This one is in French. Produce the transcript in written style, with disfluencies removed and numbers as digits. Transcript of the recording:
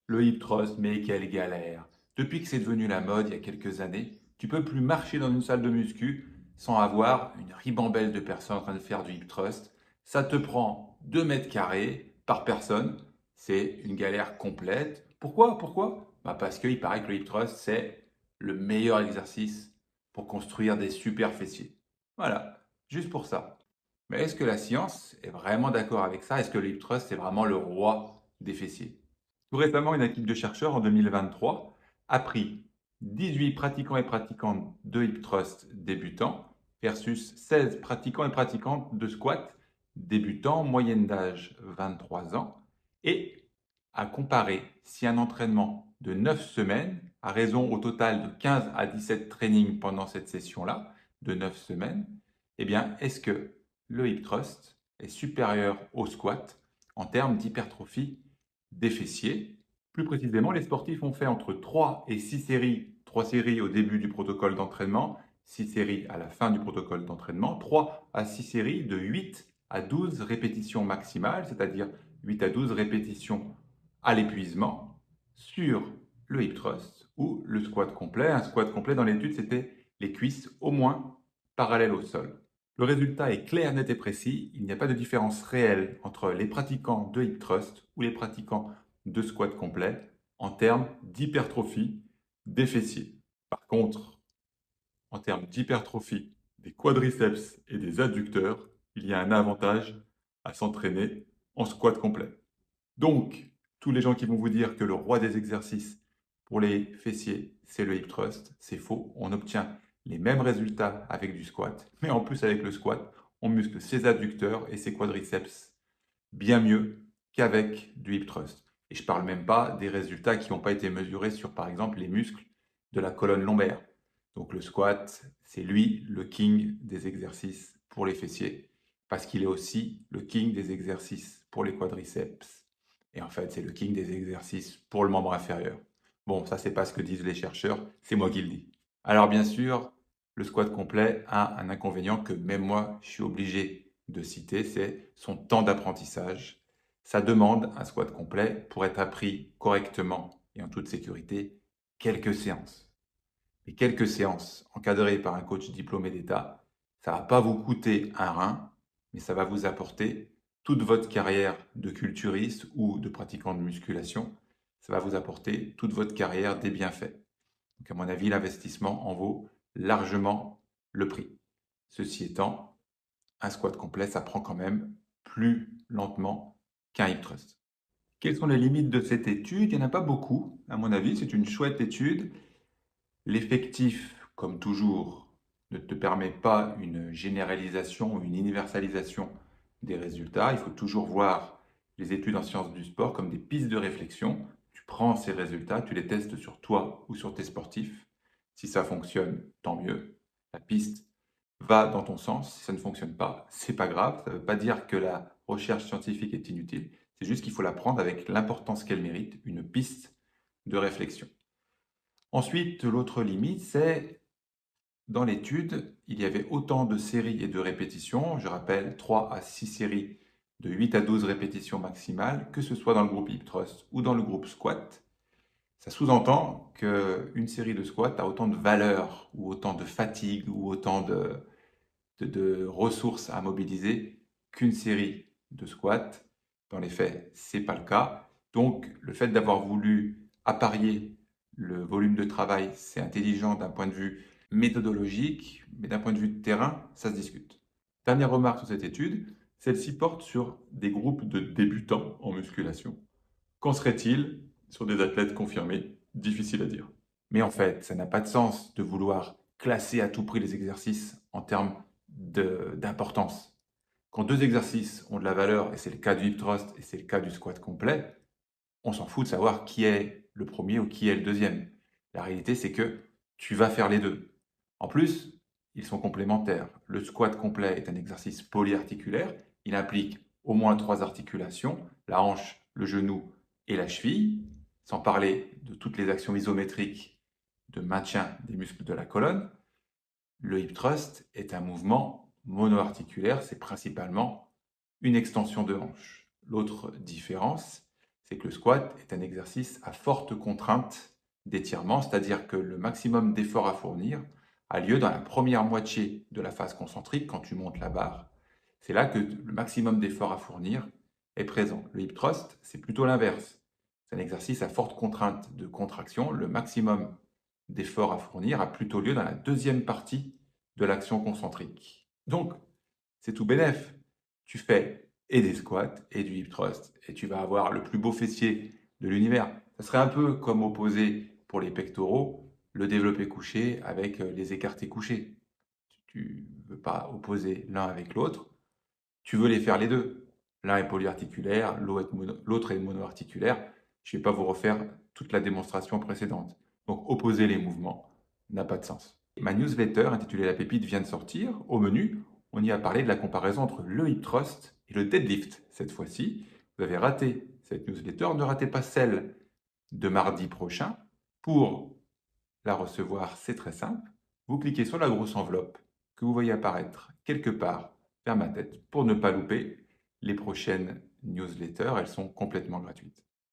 Le hip thrust, mais quelle galère! Depuis que c'est devenu la mode il y a quelques années, tu peux plus marcher dans une salle de muscu sans avoir une ribambelle de personnes en train de faire du hip thrust. Ça te prend 2 mètres carrés par personne. C'est une galère complète. Pourquoi? Parce qu'il paraît que le hip thrust, c'est le meilleur exercice pour construire des super fessiers. Voilà, juste pour ça. Mais est-ce que la science est vraiment d'accord avec ça? Est-ce que le hip thrust, c'est vraiment le roi des fessiers? Tout récemment, une équipe de chercheurs en 2023 a pris 18 pratiquants et pratiquantes de hip thrust débutants versus 16 pratiquants et pratiquantes de squat débutants, moyenne d'âge 23 ans, et a comparé si un entraînement de 9 semaines, à raison au total de 15 à 17 trainings pendant cette session-là, de 9 semaines, eh bien, est-ce que le hip thrust est supérieur au squat en termes d'hypertrophie des fessiers? Plus précisément, les sportifs ont fait entre 3 et 6 séries, 3 séries au début du protocole d'entraînement, 6 séries à la fin du protocole d'entraînement, 3 à 6 séries de 8 à 12 répétitions maximales, c'est-à-dire 8 à 12 répétitions à l'épuisement, sur le hip thrust ou le squat complet. Un squat complet dans l'étude, c'était les cuisses au moins parallèles au sol. Le résultat est clair, net et précis. Il n'y a pas de différence réelle entre les pratiquants de hip thrust ou les pratiquants de squat complet en termes d'hypertrophie des fessiers. Par contre, en termes d'hypertrophie des quadriceps et des adducteurs, il y a un avantage à s'entraîner en squat complet. Donc, tous les gens qui vont vous dire que le roi des exercices pour les fessiers, c'est le hip thrust, c'est faux. On obtient les mêmes résultats avec du squat, mais en plus avec le squat, on muscle ses adducteurs et ses quadriceps bien mieux qu'avec du hip thrust. Et je ne parle même pas des résultats qui n'ont pas été mesurés sur, par exemple, les muscles de la colonne lombaire. Donc le squat, c'est lui le king des exercices pour les fessiers, parce qu'il est aussi le king des exercices pour les quadriceps. Et en fait, c'est le king des exercices pour le membre inférieur. Bon, ça, c'est pas ce que disent les chercheurs, c'est moi qui le dis. Alors bien sûr, le squat complet a un inconvénient que même moi, je suis obligé de citer, c'est son temps d'apprentissage. Ça demande un squat complet pour être appris correctement et en toute sécurité quelques séances. Et quelques séances encadrées par un coach diplômé d'État, ça ne va pas vous coûter un rein, mais ça va vous apporter toute votre carrière de culturiste ou de pratiquant de musculation. Ça va vous apporter toute votre carrière des bienfaits. Donc à mon avis, l'investissement en vaut largement le prix. Ceci étant, un squat complet, ça prend quand même plus lentement qu'un hip thrust. Quelles sont les limites de cette étude? Il n'y en a pas beaucoup, à mon avis, c'est une chouette étude. L'effectif, comme toujours, ne te permet pas une généralisation ou une universalisation des résultats. Il faut toujours voir les études en sciences du sport comme des pistes de réflexion. Tu prends ces résultats, tu les testes sur toi ou sur tes sportifs. Si ça fonctionne, tant mieux. La piste va dans ton sens. Si ça ne fonctionne pas, c'est pas grave. Ça ne veut pas dire que la recherche scientifique est inutile. C'est juste qu'il faut la prendre avec l'importance qu'elle mérite, une piste de réflexion. Ensuite, l'autre limite, c'est dans l'étude, il y avait autant de séries et de répétitions, je rappelle 3 à 6 séries de 8 à 12 répétitions maximales, que ce soit dans le groupe hip thrust ou dans le groupe squat. Ça sous-entend qu'une série de squats a autant de valeur ou autant de fatigue ou autant de ressources à mobiliser qu'une série de squats. Dans les faits, ce n'est pas le cas. Donc, le fait d'avoir voulu apparier le volume de travail, c'est intelligent d'un point de vue méthodologique, mais d'un point de vue de terrain, ça se discute. Dernière remarque sur cette étude, celle-ci porte sur des groupes de débutants en musculation. Qu'en serait-il sur des athlètes confirmés? Difficile à dire. Mais en fait, ça n'a pas de sens de vouloir classer à tout prix les exercices en termes d'importance. Quand deux exercices ont de la valeur, et c'est le cas du hip thrust et c'est le cas du squat complet, on s'en fout de savoir qui est le premier ou qui est le deuxième. La réalité, c'est que tu vas faire les deux. En plus, ils sont complémentaires. Le squat complet est un exercice polyarticulaire. Il implique au moins trois articulations, la hanche, le genou et la cheville, sans parler de toutes les actions isométriques de maintien des muscles de la colonne. Le hip thrust est un mouvement monoarticulaire, c'est principalement une extension de hanche. L'autre différence, c'est que le squat est un exercice à forte contrainte d'étirement, c'est-à-dire que le maximum d'effort à fournir a lieu dans la première moitié de la phase concentrique quand tu montes la barre. C'est là que le maximum d'effort à fournir est présent. Le hip thrust, c'est plutôt l'inverse. C'est un exercice à forte contrainte de contraction. Le maximum d'effort à fournir a plutôt lieu dans la deuxième partie de l'action concentrique. Donc, c'est tout bénef. Tu fais et des squats et du hip thrust et tu vas avoir le plus beau fessier de l'univers. Ça serait un peu comme opposer pour les pectoraux le développé couché avec les écartés couchés. Tu ne veux pas opposer l'un avec l'autre, tu veux les faire les deux. L'un est polyarticulaire, l'autre est monoarticulaire. Je ne vais pas vous refaire toute la démonstration précédente. Donc opposer les mouvements n'a pas de sens. Ma newsletter intitulée La Pépite vient de sortir. Au menu, on y a parlé de la comparaison entre le hip thrust et le deadlift. Cette fois-ci, vous avez raté cette newsletter. Ne ratez pas celle de mardi prochain. Pour la recevoir, c'est très simple. Vous cliquez sur la grosse enveloppe que vous voyez apparaître quelque part vers ma tête pour ne pas louper les prochaines newsletters. Elles sont complètement gratuites.